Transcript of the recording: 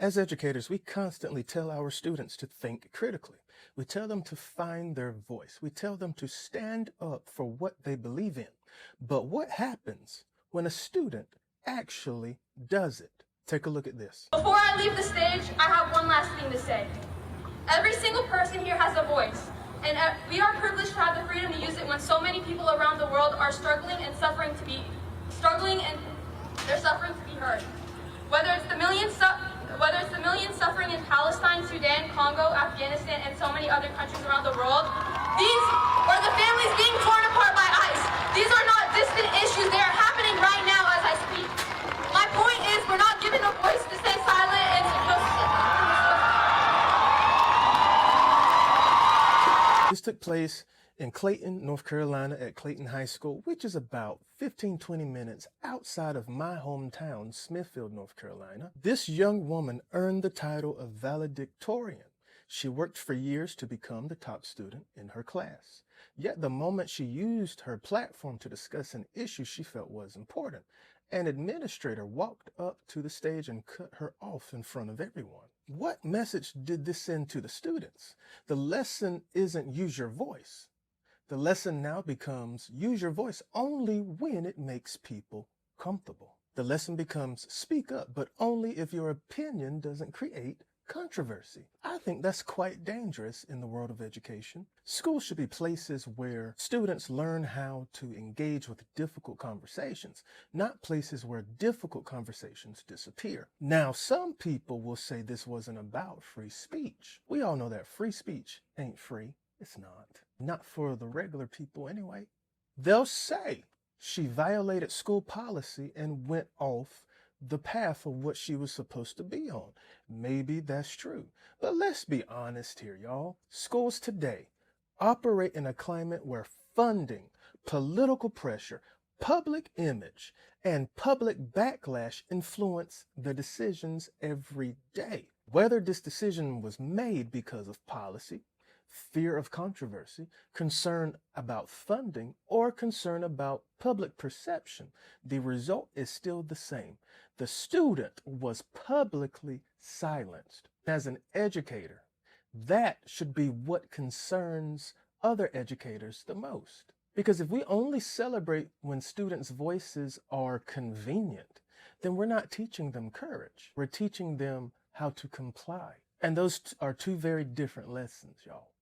As educators, we constantly tell our students to think critically. We tell them to find their voice. We tell them to stand up for what they believe in. But what happens when a student actually does it? Take a look at this. Before I leave the stage, I have one last thing to say. Every single person here has a voice, and we are privileged to have the freedom to use it when so many people around the world are struggling and suffering to be heard. Whether it's the millions suffering in Palestine, Sudan, Congo, Afghanistan, and so many other countries around the world, these are the families being torn apart by ICE. These are not distant issues. They are happening right now as I speak. My point is, we're not given a voice to stay silent and to just... This took place in Clayton, North Carolina at Clayton High School, which is about 15-20 minutes outside of my hometown, Smithfield, North Carolina. This young woman earned the title of valedictorian. She worked for years to become the top student in her class. Yet the moment she used her platform to discuss an issue she felt was important, an administrator walked up to the stage and cut her off in front of everyone. What message did this send to the students? The lesson isn't use your voice. The lesson now becomes use your voice only when it makes people comfortable. The lesson becomes speak up, but only if your opinion doesn't create controversy. I think that's quite dangerous in the world of education. Schools should be places where students learn how to engage with difficult conversations, not places where difficult conversations disappear. Now, some people will say this wasn't about free speech. We all know that free speech ain't free. It's not. Not for the regular people anyway. They'll say she violated school policy and went off the path of what she was supposed to be on. Maybe that's true. But let's be honest here, y'all. Schools today operate in a climate where funding, political pressure, public image, and public backlash influence the decisions every day. Whether this decision was made because of policy, fear of controversy, concern about funding, or concern about public perception, the result is still the same. The student was publicly silenced. As an educator, that should be what concerns other educators the most. Because if we only celebrate when students' voices are convenient, then we're not teaching them courage. We're teaching them how to comply. And those are two very different lessons, y'all.